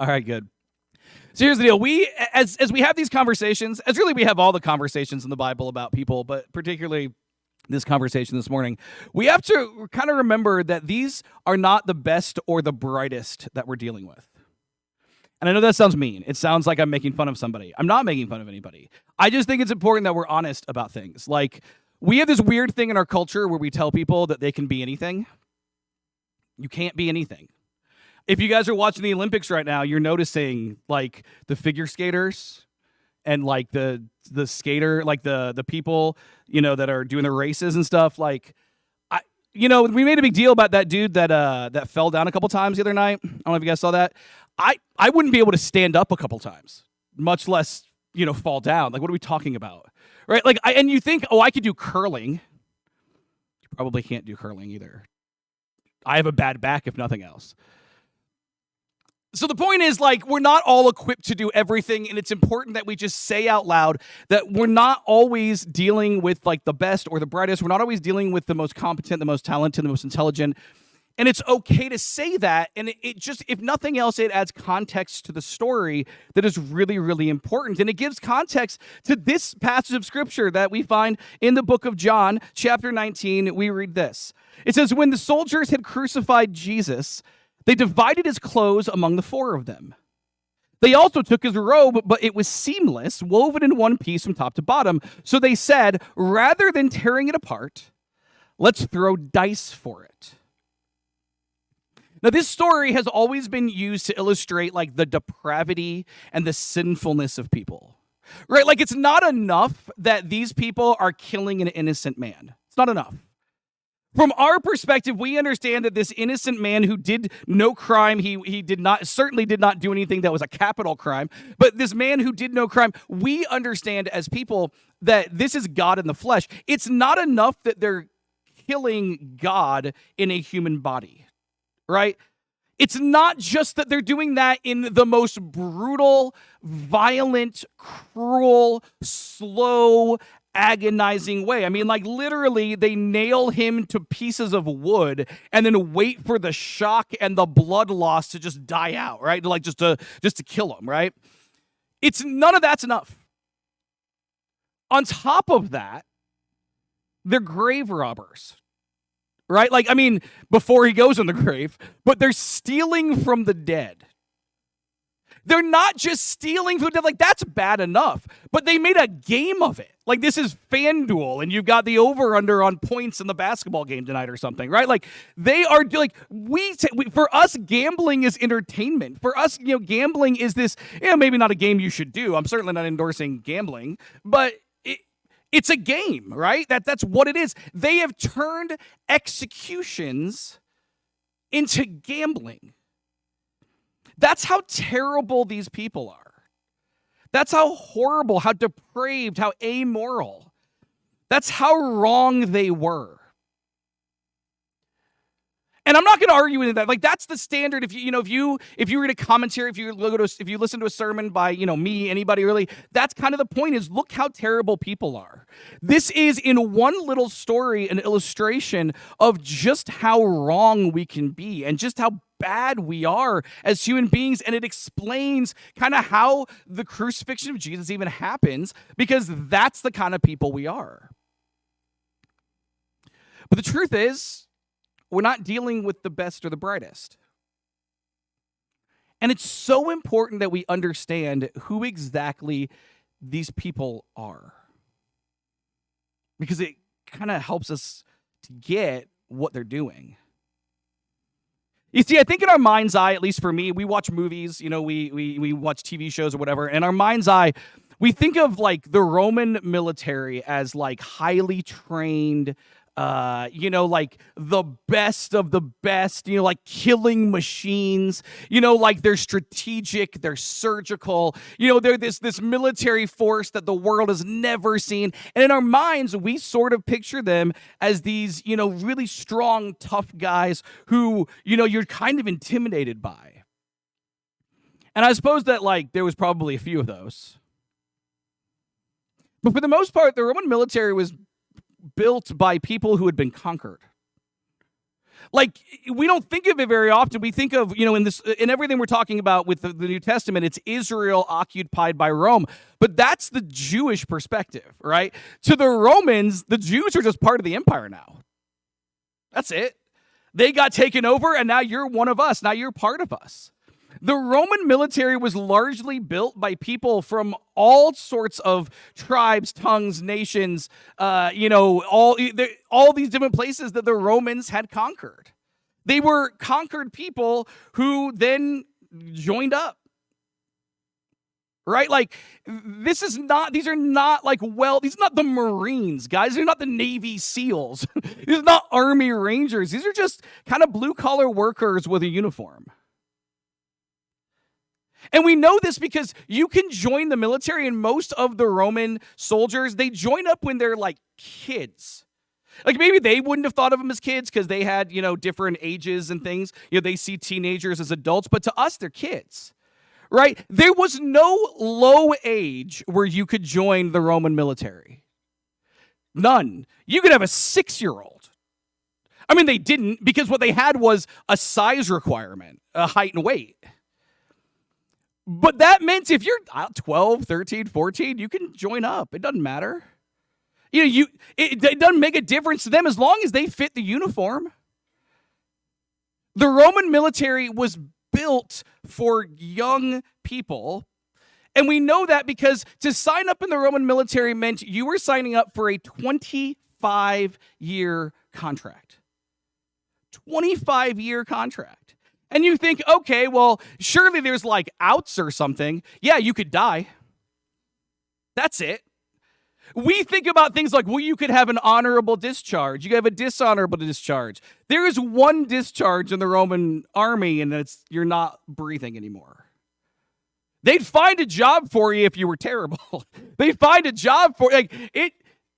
All right, good. So here's the deal. We, as we have these conversations, as really we have all the conversations in the Bible about people, but particularly this conversation this morning, we have to kind of remember that these are not the best or the brightest that we're dealing with. And I know that sounds mean. It sounds like I'm making fun of somebody. I'm not making fun of anybody. I just think it's important that we're honest about things. Like, we have this weird thing in our culture where we tell people that they can be anything. You can't be anything. If you guys are watching the Olympics right now, you're noticing like the figure skaters and like the skater, like the people, that are doing the races and stuff. Like, we made a big deal about that dude that fell down a couple times the other night. I don't know if you guys saw that. I wouldn't be able to stand up a couple times, much less, fall down. Like, what are we talking about? Right? Like, and you think, I could do curling. You probably can't do curling either. I have a bad back, if nothing else. So the point is, like, we're not all equipped to do everything, and it's important that we just say out loud that we're not always dealing with, like, the best or the brightest. We're not always dealing with the most competent, the most talented, the most intelligent. And it's okay to say that, and it just, if nothing else, it adds context to the story that is really, really important. And it gives context to this passage of Scripture that we find in the book of John, chapter 19. We read this. It says, when the soldiers had crucified Jesus, they divided his clothes among the four of them. They also took his robe, but it was seamless, woven in one piece from top to bottom. So they said, rather than tearing it apart, let's throw dice for it. Now, this story has always been used to illustrate, like, the depravity and the sinfulness of people, right? Like, it's not enough that these people are killing an innocent man. It's not enough. From our perspective, we understand that this innocent man who did no crime, he certainly did not do anything that was a capital crime, but this man who did no crime, we understand as people that this is God in the flesh. It's not enough that they're killing God in a human body. Right? It's not just that they're doing that in the most brutal, violent, cruel, slow, agonizing way. I mean, like, literally, they nail him to pieces of wood and then wait for the shock and the blood loss to just die out, right? Like, just to kill him, right? It's none of that's enough. On top of that, they're grave robbers. Right? Like, I mean, before he goes in the grave, but they're stealing from the dead. They're not just stealing from the dead. Like, that's bad enough. But they made a game of it. Like, this is FanDuel, and you've got the over-under on points in the basketball game tonight or something, right? Like, they are, like, for us, gambling is entertainment. For us, gambling is this, maybe not a game you should do. I'm certainly not endorsing gambling, but it's a game, right? That's what it is. They have turned executions into gambling. That's how terrible these people are. That's how horrible, how depraved, how amoral. That's how wrong they were. And I'm not going to argue with that. Like, that's the standard. If you read a commentary, if you listen to a sermon by, me, anybody really, that's kind of the point is look how terrible people are. This is in one little story, an illustration of just how wrong we can be and just how bad we are as human beings. And it explains kind of how the crucifixion of Jesus even happens, because that's the kind of people we are. But the truth is, we're not dealing with the best or the brightest. And it's so important that we understand who exactly these people are, because it kind of helps us to get what they're doing. You see, I think in our mind's eye, at least for me, we watch movies, we watch TV shows or whatever, and our mind's eye, we think of, like, the Roman military as, like, highly trained, like the best of the best, like killing machines, like they're strategic, they're surgical, they're this military force that the world has never seen. And in our minds, we sort of picture them as these, really strong, tough guys who, you're kind of intimidated by. And I suppose that, like, there was probably a few of those. But for the most part, the Roman military was built by people who had been conquered. Like, we don't think of it very often. We think of, in everything we're talking about with the New Testament, it's Israel occupied by Rome. But that's the Jewish perspective, right? To the Romans, the Jews are just part of the empire now. That's it. They got taken over, and now you're one of us. Now you're part of us. The Roman military was largely built by people from all sorts of tribes, tongues, nations, all these different places that the Romans had conquered. They were conquered people who then joined up. Right? Like, these are not the Marines, guys. They're not the Navy SEALs. These are not Army Rangers. These are just kind of blue-collar workers with a uniform. And we know this because you can join the military, and most of the Roman soldiers, they join up when they're like kids. Like, maybe they wouldn't have thought of them as kids because they had, different ages and things. They see teenagers as adults, but to us, they're kids. Right? There was no low age where you could join the Roman military. None. You could have a 6-year-old. I mean, they didn't, because what they had was a size requirement, a height and weight. But that meant if you're 12, 13, 14, you can join up. It doesn't matter. It doesn't make a difference to them as long as they fit the uniform. The Roman military was built for young people. And we know that because to sign up in the Roman military meant you were signing up for a 25-year contract. 25-year contract. And you think, okay, well, surely there's like outs or something. Yeah, you could die. That's it. We think about things like, well, you could have an honorable discharge. You could have a dishonorable discharge. There is one discharge in the Roman army, and you're not breathing anymore. They'd find a job for you if you were terrible. They'd find a job for it.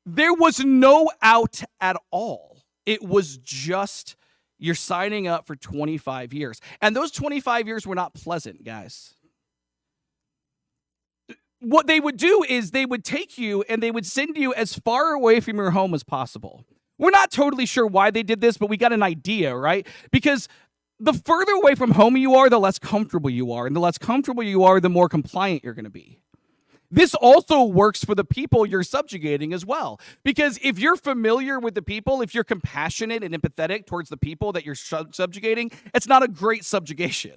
There was no out at all. It was just you're signing up for 25 years. And those 25 years were not pleasant, guys. What they would do is they would take you and they would send you as far away from your home as possible. We're not totally sure why they did this, but we got an idea, right? Because the further away from home you are, the less comfortable you are. And the less comfortable you are, the more compliant you're going to be. This also works for the people you're subjugating as well. Because if you're familiar with the people, if you're compassionate and empathetic towards the people that you're subjugating, it's not a great subjugation.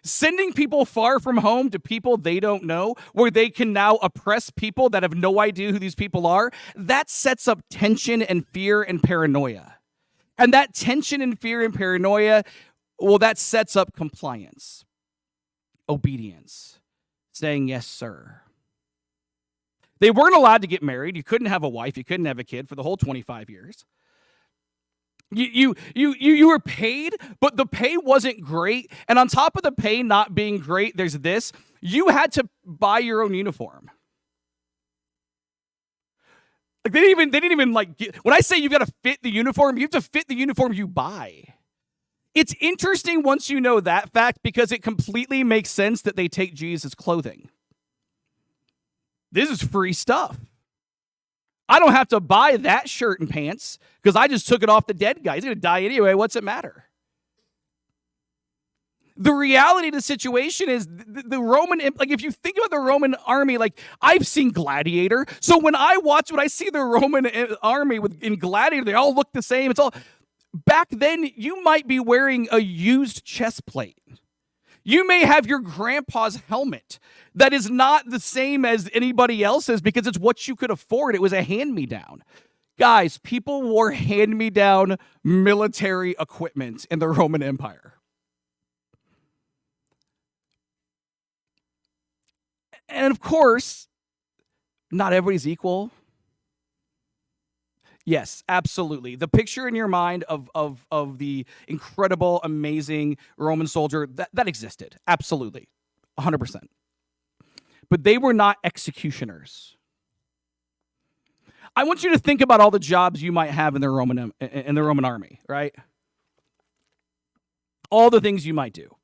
Sending people far from home to people they don't know, where they can now oppress people that have no idea who these people are, that sets up tension and fear and paranoia. And that tension and fear and paranoia, well, that sets up compliance, obedience, saying, yes, sir. They weren't allowed to get married. You couldn't have a wife. You couldn't have a kid for the whole 25 years. You were paid, but the pay wasn't great. And on top of the pay not being great, there's this. You had to buy your own uniform. Like they didn't even when I say you've got to fit the uniform, you have to fit the uniform you buy. It's interesting once you know that fact because it completely makes sense that they take Jesus' clothing. This is free stuff. I don't have to buy that shirt and pants because I just took it off the dead guy. He's going to die anyway. What's it matter? The reality of the situation is the Roman, if you think about the Roman army, I've seen Gladiator. So when I see the Roman army in Gladiator, they all look the same. It's all, back then you might be wearing a used chest plate. You may have your grandpa's helmet that is not the same as anybody else's because it's what you could afford. It was a hand-me-down. Guys, people wore hand-me-down military equipment in the Roman Empire. And of course, not everybody's equal. Yes, absolutely. The picture in your mind of the incredible, amazing Roman soldier, that existed. Absolutely. 100%. But they were not executioners. I want you to think about all the jobs you might have in the Roman army, right? All the things you might do.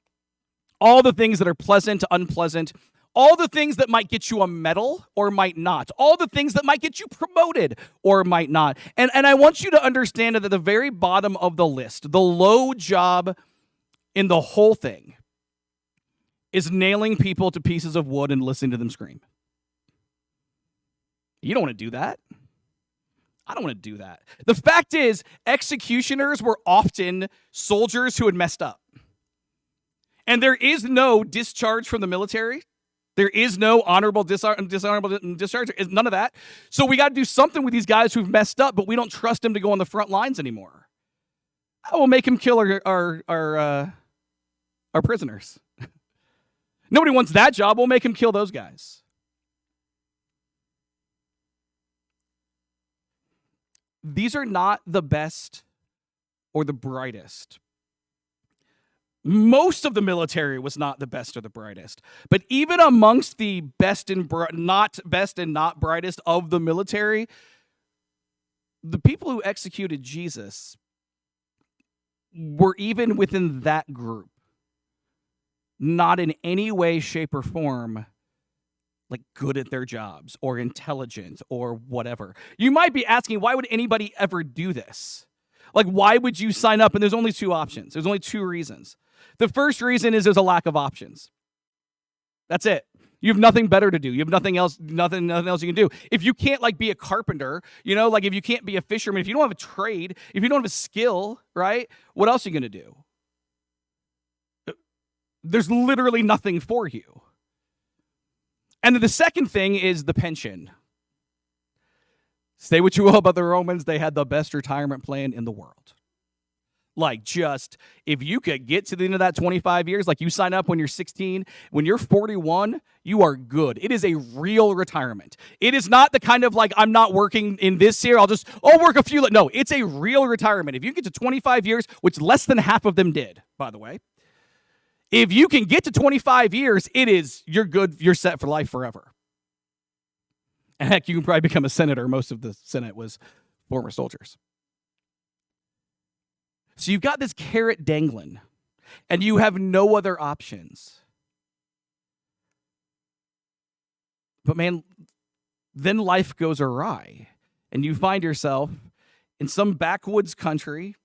All the things that are pleasant to unpleasant. all the things that might get you a medal or might not, all the things that might get you promoted or might not. And I want you to understand that at the very bottom of the list, the low job in the whole thing is nailing people to pieces of wood and listening to them scream. You don't want to do that. I don't want to do that. The fact is, executioners were often soldiers who had messed up. And there is no discharge from the military. There is no honorable dishonorable discharge. None of that. So we got to do something with these guys who've messed up, but we don't trust them to go on the front lines anymore. I will make him kill our prisoners. Nobody wants that job. We'll make him kill those guys. These are not the best or the brightest. Most of the military was not the best or the brightest. But even amongst the best and not best and not brightest of the military, the people who executed Jesus were even within that group not in any way, shape, or form like good at their jobs or intelligent or whatever. You might be asking, why would anybody ever do this? Like, why would you sign up? And there's only two options. There's only two reasons. The first reason is there's a lack of options. That's it. You have nothing better to do. You have nothing else you can do. If you can't like be a carpenter, like if you can't be a fisherman, if you don't have a trade, if you don't have a skill, right? What else are you going to do? There's literally nothing for you. And then the second thing is the pension. Say what you will about the Romans, they had the best retirement plan in the world. Like, just, if you could get to the end of that 25 years, like you sign up when you're 16, when you're 41, you are good. It is a real retirement. It is not the kind of like, I'm not working in this year, I'll work a few. No, it's a real retirement. If you get to 25 years, which less than half of them did, by the way, if you can get to 25 years, you're good, you're set for life forever. And heck, you can probably become a senator. Most of the Senate was former soldiers. So you've got this carrot dangling, and you have no other options. But man, then life goes awry, and you find yourself in some backwoods country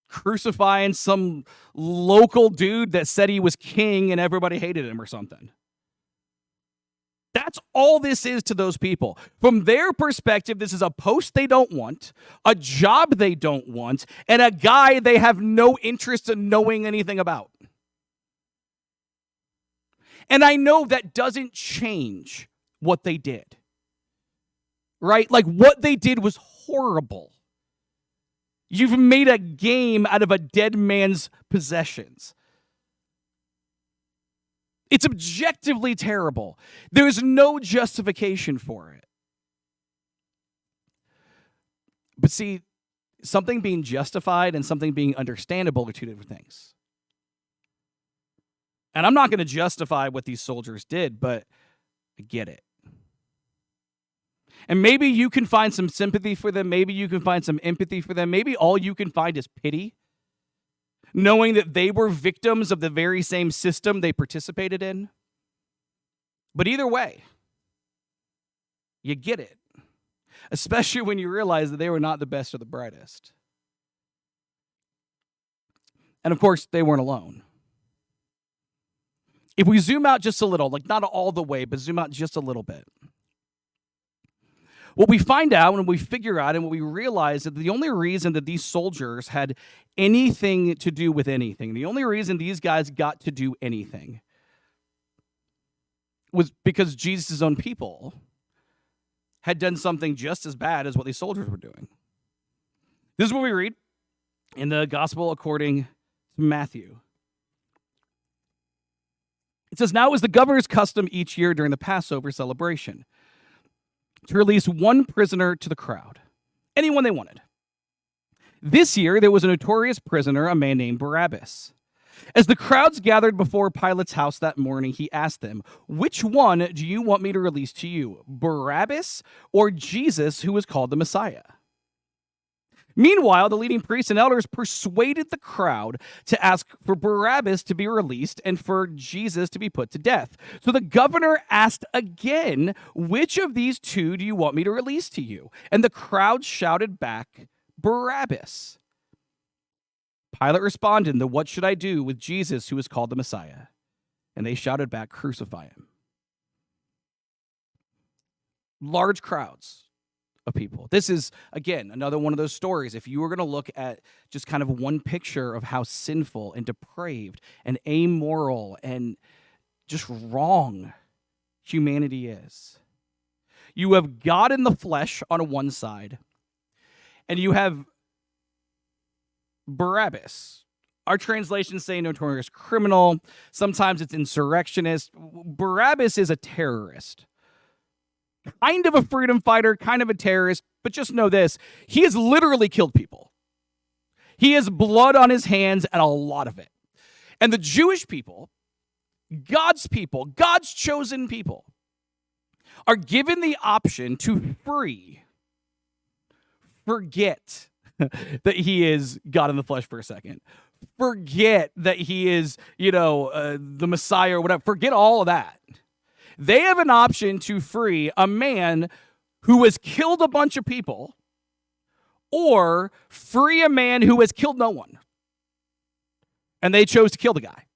crucifying some local dude that said he was king and everybody hated him or something. That's all this is to those people. From their perspective, this is a post they don't want, a job they don't want, and a guy they have no interest in knowing anything about. And I know that doesn't change what they did. Right? Like, what they did was horrible. You've made a game out of a dead man's possessions. It's objectively terrible. There's no justification for it. But see, something being justified and something being understandable are two different things. And I'm not going to justify what these soldiers did, but I get it. And maybe you can find some sympathy for them. Maybe you can find some empathy for them. Maybe all you can find is pity, knowing that they were victims of the very same system they participated in. But either way, you get it, especially when you realize that they were not the best or the brightest. And of course, they weren't alone. If we zoom out just a little, like not all the way, but zoom out just a little bit, what we find out and we figure out and what we realize is that the only reason that these soldiers had anything to do with anything, the only reason these guys got to do anything was because Jesus' own people had done something just as bad as what these soldiers were doing. This is what we read in the Gospel according to Matthew. It says, "Now it was the governor's custom each year during the Passover celebration to release one prisoner to the crowd, anyone they wanted. This year, there was a notorious prisoner, a man named Barabbas. As the crowds gathered before Pilate's house that morning, he asked them, 'Which one do you want me to release to you, Barabbas or Jesus, who is called the Messiah?' Meanwhile, the leading priests and elders persuaded the crowd to ask for Barabbas to be released and for Jesus to be put to death. So the governor asked again, "Which of these two do you want me to release to you?" And the crowd shouted back, "Barabbas." Pilate responded, "What should I do with Jesus, who is called the Messiah?" And they shouted back, "Crucify him." Large crowds of people. This is, again, another one of those stories. If you were going to look at just kind of one picture of how sinful and depraved and amoral and just wrong humanity is, you have God in the flesh on one side, and you have Barabbas. Our translations say notorious criminal. Sometimes it's insurrectionist. Barabbas is a terrorist. Kind of a freedom fighter, kind of a terrorist, but just know this: he has literally killed people. He has blood on his hands, and a lot of it. And the Jewish people, God's chosen people, are given the option to forget that he is God in the flesh for a second. Forget that he is, the Messiah or whatever. Forget all of that. They have an option to free a man who has killed a bunch of people, or free a man who has killed no one. And they chose to kill the guy.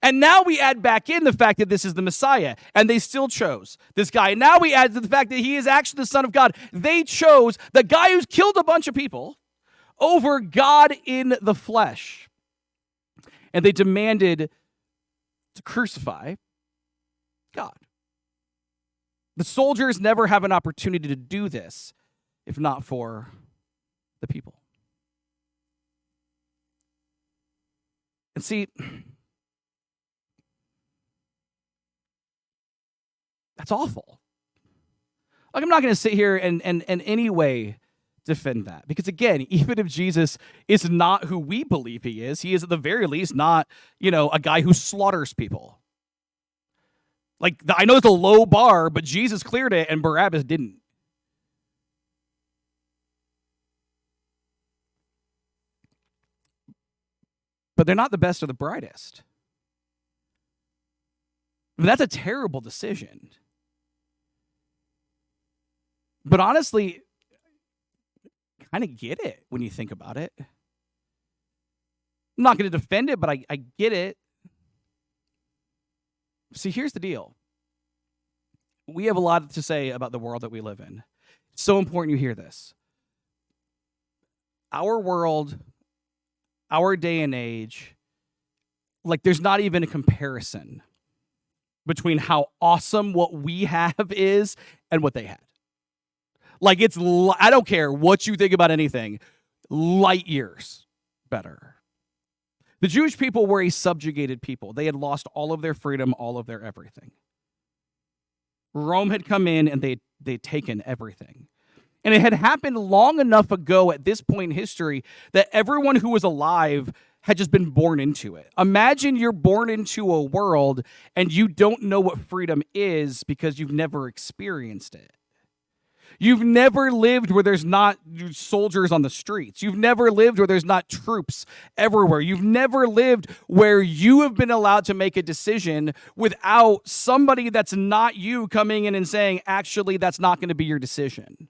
And now we add back in the fact that this is the Messiah, and they still chose this guy. And now we add to the fact that he is actually the Son of God. They chose the guy who's killed a bunch of people over God in the flesh. And they demanded to crucify God. The soldiers never have an opportunity to do this if not for the people. And see, that's awful. Like, I'm not going to sit here and in any way defend that. Because again, even if Jesus is not who we believe he is at the very least not, a guy who slaughters people. Like, I know it's a low bar, but Jesus cleared it and Barabbas didn't. But they're not the best or the brightest. I mean, that's a terrible decision. But honestly, kind of get it when you think about it. I'm not going to defend it, but I get it. See, here's the deal. We have a lot to say about the world that we live in. It's so important you hear this. Our world, our day and age, like, there's not even a comparison between how awesome what we have is and what they had. Like, I don't care what you think about anything, light years better. The Jewish people were a subjugated people. They had lost all of their freedom, all of their everything. Rome had come in and they'd taken everything. And it had happened long enough ago at this point in history that everyone who was alive had just been born into it. Imagine you're born into a world and you don't know what freedom is because you've never experienced it. You've never lived where there's not soldiers on the streets. You've never lived where there's not troops everywhere. You've never lived where you have been allowed to make a decision without somebody that's not you coming in and saying, actually, that's not going to be your decision.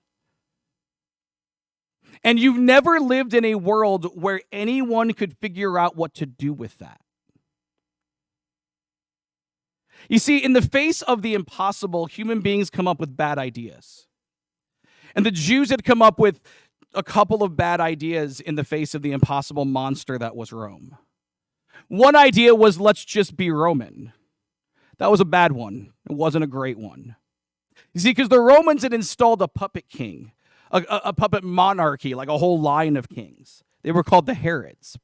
And you've never lived in a world where anyone could figure out what to do with that. You see, in the face of the impossible, human beings come up with bad ideas. And the Jews had come up with a couple of bad ideas in the face of the impossible monster that was Rome. One idea was, let's just be Roman. That was a bad one. It wasn't a great one. You see, because the Romans had installed a puppet king, a puppet monarchy, like a whole line of kings. They were called the Herods.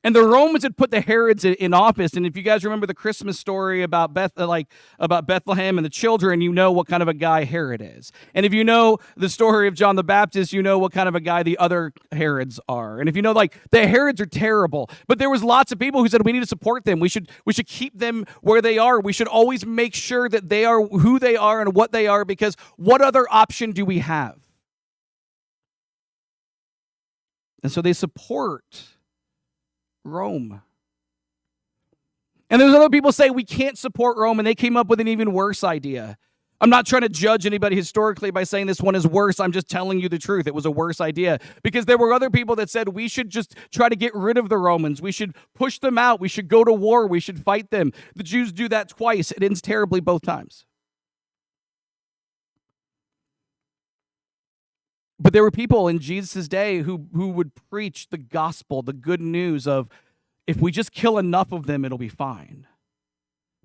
And the Romans had put the Herods in office. And if you guys remember the Christmas story about Bethlehem and the children, you know what kind of a guy Herod is. And if you know the story of John the Baptist, you know what kind of a guy the other Herods are. And if you know, like, the Herods are terrible, but there was lots of people who said we need to support them. We should keep them where they are. We should always make sure that they are who they are and what they are, because what other option do we have? And so they support Rome. And there's other people say we can't support Rome, and they came up with an even worse idea. I'm not trying to judge anybody historically by saying this one is worse. I'm just telling you the truth. It was a worse idea because there were other people that said we should just try to get rid of the Romans. We should push them out. We should go to war. We should fight them. The Jews do that twice. It ends terribly both times. But there were people in Jesus' day who would preach the gospel, the good news of if we just kill enough of them, it'll be fine.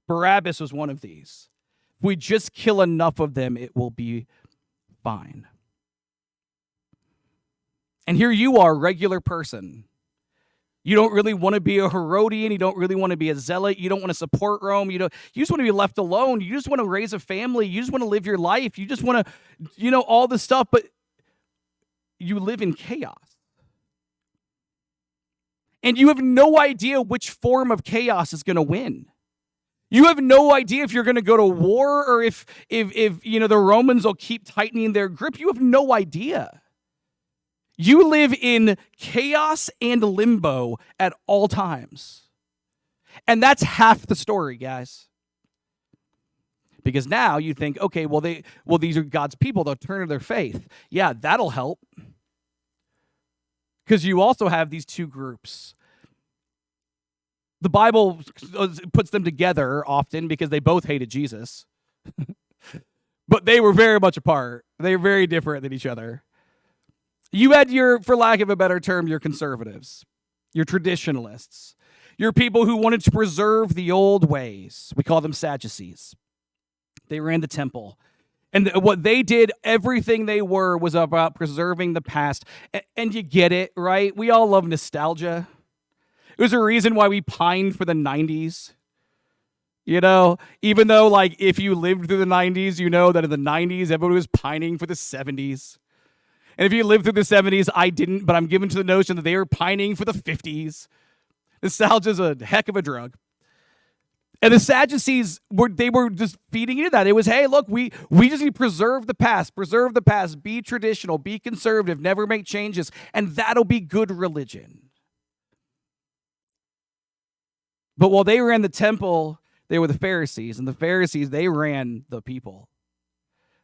Barabbas was one of these. If we just kill enough of them, it will be fine. And here you are, regular person. You don't really want to be a Herodian. You don't really want to be a zealot. You don't want to support Rome. You just want to be left alone. You just want to raise a family. You just want to live your life. You just want to, all this stuff, but you live in chaos. And you have no idea which form of chaos is going to win. You have no idea if you're going to go to war or if the Romans will keep tightening their grip. You have no idea. You live in chaos and limbo at all times. And that's half the story, guys. Because now you think, okay, well these are God's people, they'll turn to their faith. Yeah, that'll help. Because you also have these two groups. The Bible puts them together often because they both hated Jesus. But they were very much apart. They were very different than each other. You had for lack of a better term, your conservatives, your traditionalists, your people who wanted to preserve the old ways. We call them Sadducees. They ran the temple. And what they did, everything they were, was about preserving the past. And you get it, right? We all love nostalgia. There's a reason why we pined for the 90s. Even though, if you lived through the 90s, you know that in the 90s, everybody was pining for the 70s. And if you lived through the 70s, I didn't, but I'm given to the notion that they were pining for the 50s. Nostalgia's a heck of a drug. And the Sadducees, were just feeding into that. It was, hey, look, we just need to preserve the past, be traditional, be conservative, never make changes, and that'll be good religion. But while they ran the temple, they were the Pharisees. And the Pharisees, they ran the people.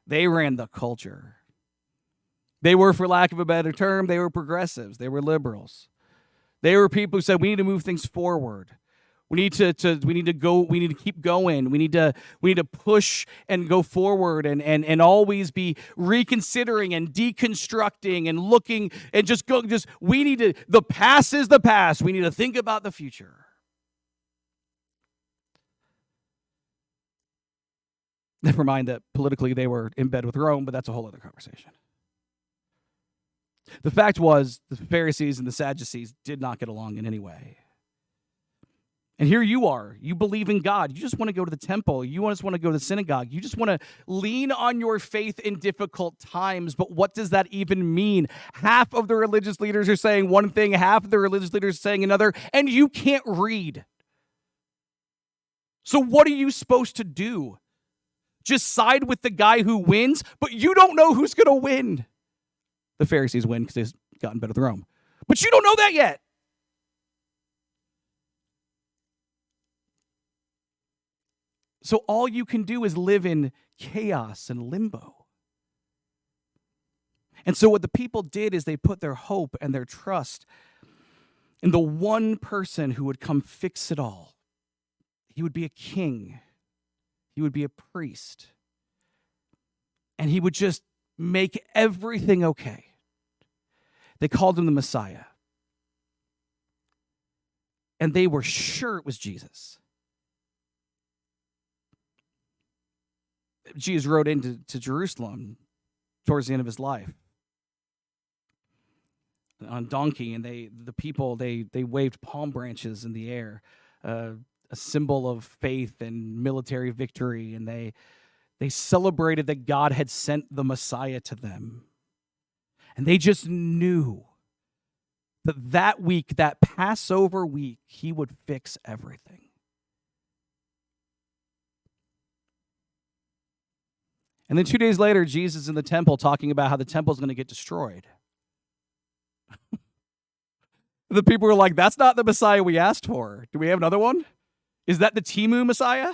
They ran the culture. They were, for lack of a better term, they were progressives. They were liberals. They were people who said, we need to move things forward. We need to keep going. We need to push and go forward and always be reconsidering and deconstructing and looking and the past is the past. We need to think about the future. Never mind that politically they were in bed with Rome, but that's a whole other conversation. The fact was, the Pharisees and the Sadducees did not get along in any way. And here you are. You believe in God. You just want to go to the temple. You just want to go to the synagogue. You just want to lean on your faith in difficult times. But what does that even mean? Half of the religious leaders are saying one thing, half of the religious leaders are saying another, and you can't read. So what are you supposed to do? Just side with the guy who wins, but you don't know who's going to win. The Pharisees win because they've gotten better than Rome. But you don't know that yet. So all you can do is live in chaos and limbo. And so what the people did is they put their hope and their trust in the one person who would come fix it all. He would be a king. He would be a priest. And he would just make everything okay. They called him the Messiah. And they were sure it was Jesus. Jesus rode into Jerusalem towards the end of his life on donkey, and the people waved palm branches in the air, a symbol of faith and military victory, and they celebrated that God had sent the Messiah to them. And they just knew that week, that Passover week, he would fix everything. And then 2 days later, Jesus is in the temple talking about how the temple is going to get destroyed. The people were like, that's not the Messiah we asked for. Do we have another one? Is that the Temu Messiah?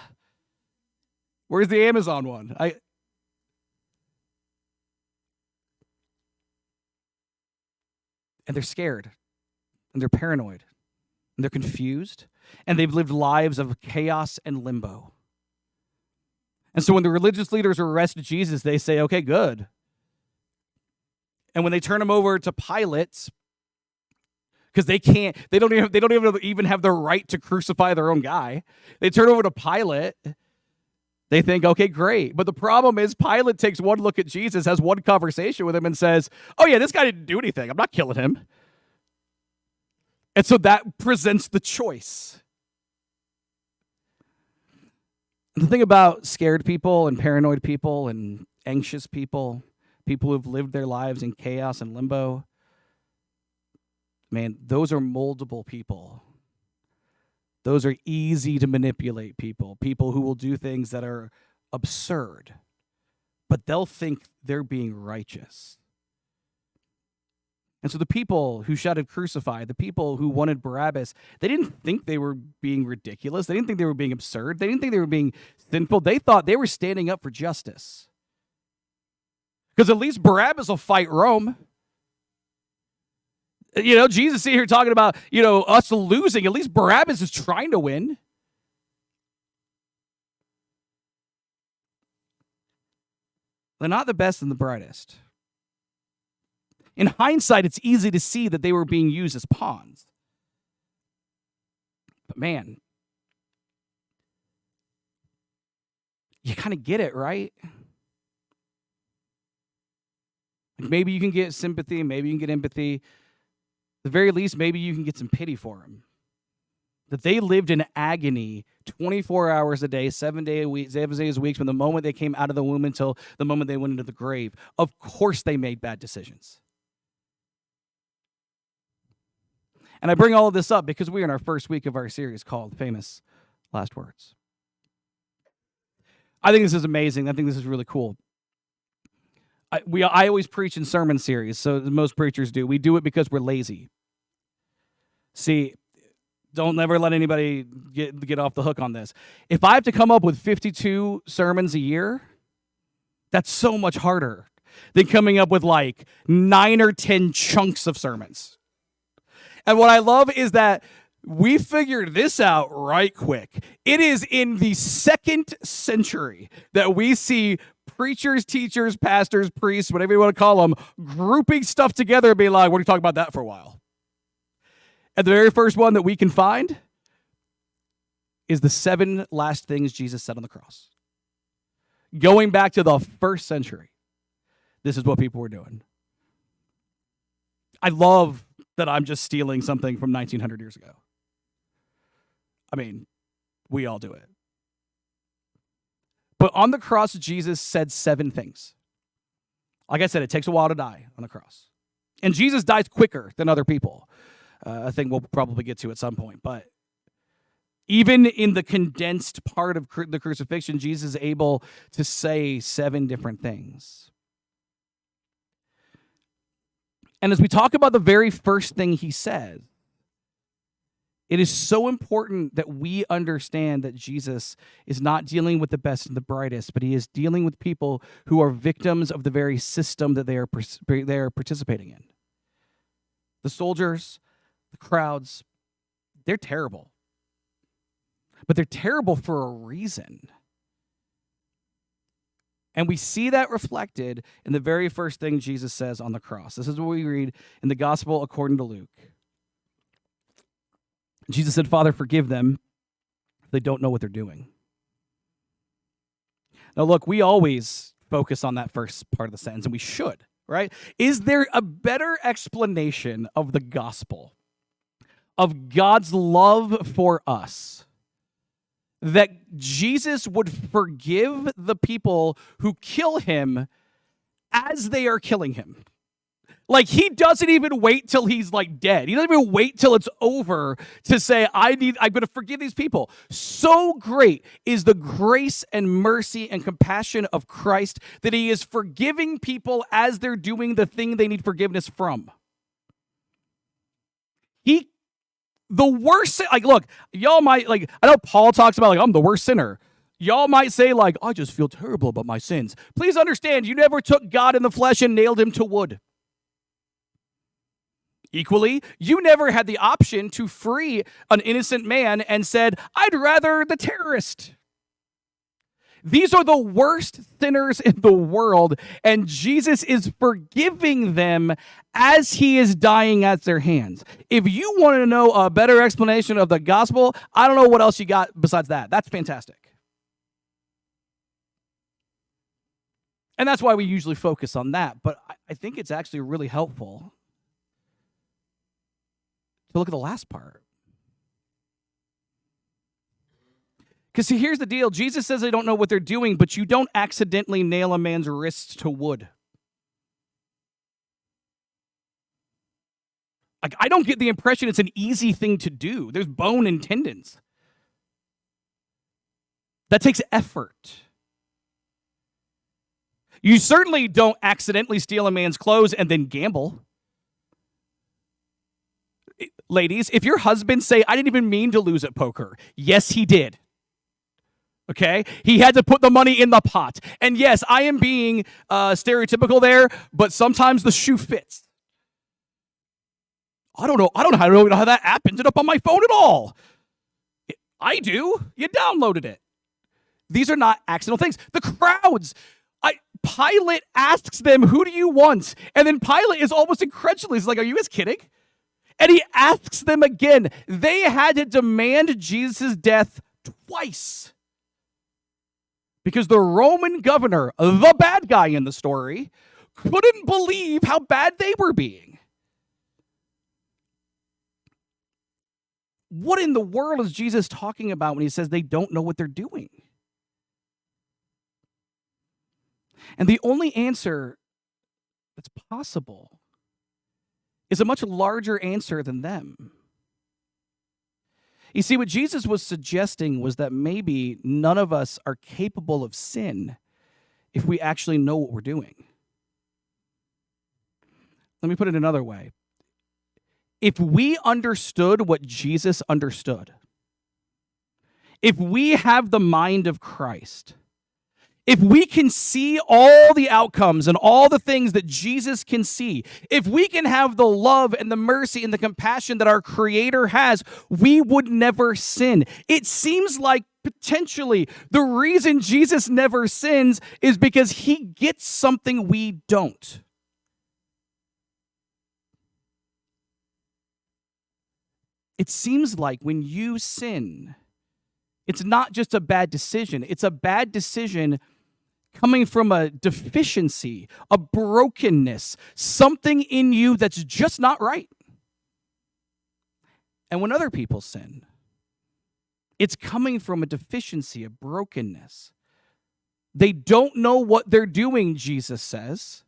Where's the Amazon one? And they're scared, and they're paranoid, and they're confused, and they've lived lives of chaos and limbo. And so when the religious leaders arrest Jesus, they say, okay, good. And when they turn him over to Pilate, because they don't even have the right to crucify their own guy. They turn over to Pilate. They think, okay, great. But the problem is Pilate takes one look at Jesus, has one conversation with him, and says, oh yeah, this guy didn't do anything. I'm not killing him. And so that presents the choice. The thing about scared people and paranoid people and anxious people, people who've lived their lives in chaos and limbo, man, those are moldable people. Those are easy to manipulate people who will do things that are absurd, but they'll think they're being righteous. And so the people who shouted crucify, the people who wanted Barabbas, they didn't think they were being ridiculous. They didn't think they were being absurd. They didn't think they were being sinful. They thought they were standing up for justice. Because at least Barabbas will fight Rome. Jesus is here talking about, us losing. At least Barabbas is trying to win. They're not the best and the brightest. In hindsight, it's easy to see that they were being used as pawns. But man, you kind of get it, right? Like maybe you can get sympathy, maybe you can get empathy. At the very least, maybe you can get some pity for them. That they lived in agony 24 hours a day, 7 days a week, from the moment they came out of the womb until the moment they went into the grave. Of course they made bad decisions. And I bring all of this up because we're in our first week of our series called Famous Last Words. I think this is amazing. I think this is really cool. I always preach in sermon series, so most preachers do. We do it because we're lazy. See, don't never let anybody get off the hook on this. If I have to come up with 52 sermons a year, that's so much harder than coming up with like 9 or 10 chunks of sermons. And what I love is that we figured this out right quick. It is in the 2nd century that we see preachers, teachers, pastors, priests, whatever you want to call them, grouping stuff together and being like, we're going to talk about that for a while. And the very first one that we can find is the 7 last things Jesus said on the cross. Going back to the 1st century, this is what people were doing. I love that I'm just stealing something from 1900 years ago. I mean, we all do it. But on the cross, Jesus said 7 things. Like I said, it takes a while to die on the cross. And Jesus dies quicker than other people. A thing we'll probably get to at some point. But even in the condensed part of the crucifixion, Jesus is able to say 7 different things. And as we talk about the very first thing he says, it is so important that we understand that Jesus is not dealing with the best and the brightest, but he is dealing with people who are victims of the very system that they are participating in. The soldiers, the crowds, they're terrible. But they're terrible for a reason. And we see that reflected in the very first thing Jesus says on the cross. This is what we read in the Gospel according to Luke. Jesus said, Father, forgive them. They don't know what they're doing. Now, look, we always focus on that first part of the sentence, and we should, right? Is there a better explanation of the gospel, of God's love for us, that Jesus would forgive the people who kill him as they are killing him? Like, he doesn't even wait till he's like dead. He doesn't even wait till it's over to say, I'm going to forgive these people. So great is the grace and mercy and compassion of Christ that he is forgiving people as they're doing the thing they need forgiveness from. He, the worst, like, look, y'all might, like, I know Paul talks about, like, I'm the worst sinner. Y'all might say, like, I just feel terrible about my sins. Please understand, you never took God in the flesh and nailed him to wood. Equally, you never had the option to free an innocent man and said, I'd rather the terrorist. These are the worst sinners in the world, and Jesus is forgiving them as he is dying at their hands. If you want to know a better explanation of the gospel, I don't know what else you got besides that. That's fantastic. And that's why we usually focus on that, but I think it's actually really helpful to look at the last part. Because see, here's the deal. Jesus says they don't know what they're doing, but you don't accidentally nail a man's wrists to wood. Like, I don't get the impression it's an easy thing to do. There's bone and tendons. That takes effort. You certainly don't accidentally steal a man's clothes and then gamble. Ladies, if your husband say, I didn't even mean to lose at poker. Yes, he did. Okay? He had to put the money in the pot. And yes, I am being stereotypical there, but sometimes the shoe fits. I don't know how that app ended up on my phone at all. I do. You downloaded it. These are not accidental things. The crowds. Pilate asks them, who do you want? And then Pilate is almost incredulous. He's like, are you guys kidding? And he asks them again. They had to demand Jesus' death twice. Because the Roman governor, the bad guy in the story, couldn't believe how bad they were being. What in the world is Jesus talking about when he says they don't know what they're doing? And the only answer that's possible is a much larger answer than them. You see, what Jesus was suggesting was that maybe none of us are capable of sin if we actually know what we're doing. Let me put it another way. If we understood what Jesus understood, if we have the mind of Christ, if we can see all the outcomes and all the things that Jesus can see, if we can have the love and the mercy and the compassion that our Creator has, we would never sin. It seems like potentially the reason Jesus never sins is because he gets something we don't. It seems like when you sin, it's not just a bad decision. It's a bad decision coming from a deficiency, a brokenness, something in you that's just not right. And when other people sin, it's coming from a deficiency, a brokenness. They don't know what they're doing, Jesus says,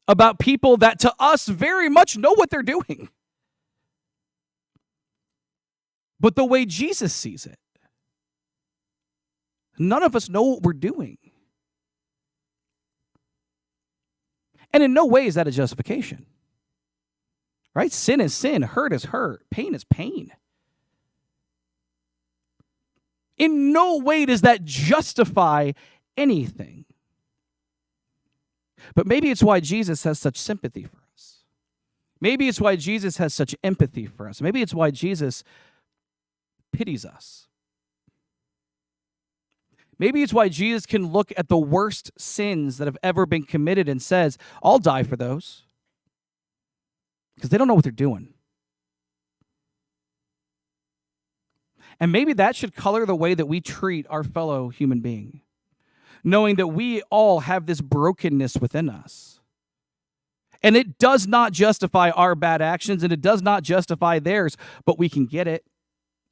about people that to us very much know what they're doing. But the way Jesus sees it, none of us know what we're doing. And in no way is that a justification. Right? Sin is sin. Hurt is hurt. Pain is pain. In no way does that justify anything. But maybe it's why Jesus has such sympathy for us. Maybe it's why Jesus has such empathy for us. Maybe it's why Jesus pities us. Maybe it's why Jesus can look at the worst sins that have ever been committed and says, I'll die for those. Because they don't know what they're doing. And maybe that should color the way that we treat our fellow human being, knowing that we all have this brokenness within us. And it does not justify our bad actions, and it does not justify theirs, but we can get it,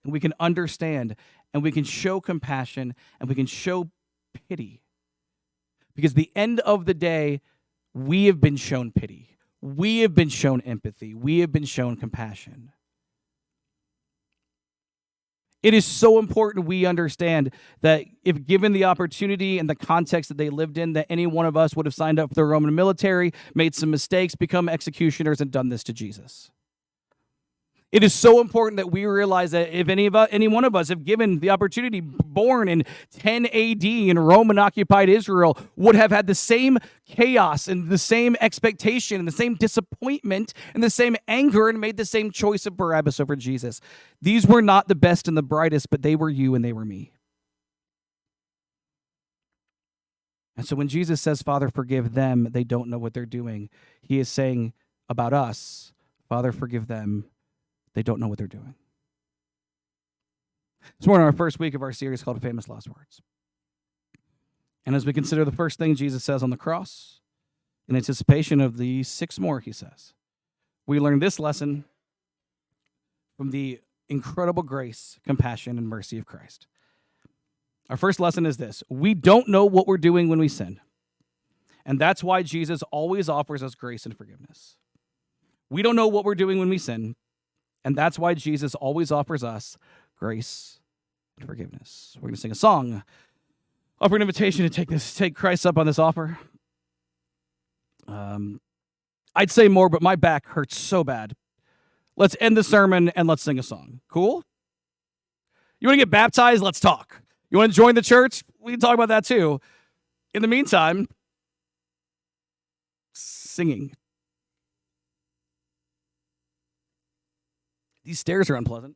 and we can understand, and we can show compassion, and we can show pity. Because at the end of the day, we have been shown pity. We have been shown empathy. We have been shown compassion. It is so important we understand that if given the opportunity and the context that they lived in, that any one of us would have signed up for the Roman military, made some mistakes, become executioners, and done this to Jesus. It is so important that we realize that if any one of us have given the opportunity, born in 10 AD in Roman occupied Israel, would have had the same chaos and the same expectation and the same disappointment and the same anger and made the same choice of Barabbas over Jesus. These were not the best and the brightest, but they were you and they were me. And so when Jesus says, Father, forgive them, they don't know what they're doing, he is saying about us, Father, forgive them, they don't know what they're doing. This morning, our first week of our series called Famous Last Words. And as we consider the first thing Jesus says on the cross, in anticipation of the 6 more he says, we learn this lesson from the incredible grace, compassion, and mercy of Christ. Our first lesson is this: we don't know what we're doing when we sin. And that's why Jesus always offers us grace and forgiveness. We don't know what we're doing when we sin. And that's why Jesus always offers us grace and forgiveness. We're going to sing a song, offer an invitation to take Christ up on this offer. I'd say more, but my back hurts so bad. Let's end the sermon and let's sing a song. Cool? You want to get baptized? Let's talk. You want to join the church? We can talk about that too. In the meantime, singing. These stairs are unpleasant.